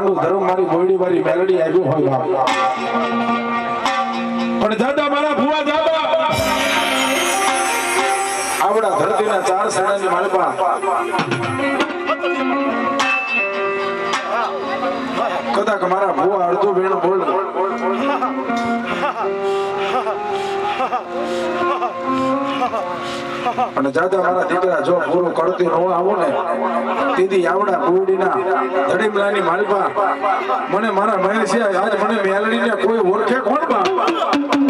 ગાંડું ધર્મ મારી બોયડી મારી મેલડી આવ્યું હોય બાપ પણ દાદા મારા ભુવા દાદા આવડા ધરતીના 4 સેણાની માલપા કદાચ મારા ભુવા અડધું વેણ બોલ અને દાદા મારા દીકરા જો પૂરું કરતી ન આવો ને દીદી આવડા બોયડીના ધડીમલાની માલપા મને મારા મહેલ છે આજ મને મેલડીને કોઈ ઓળખે કોણ બા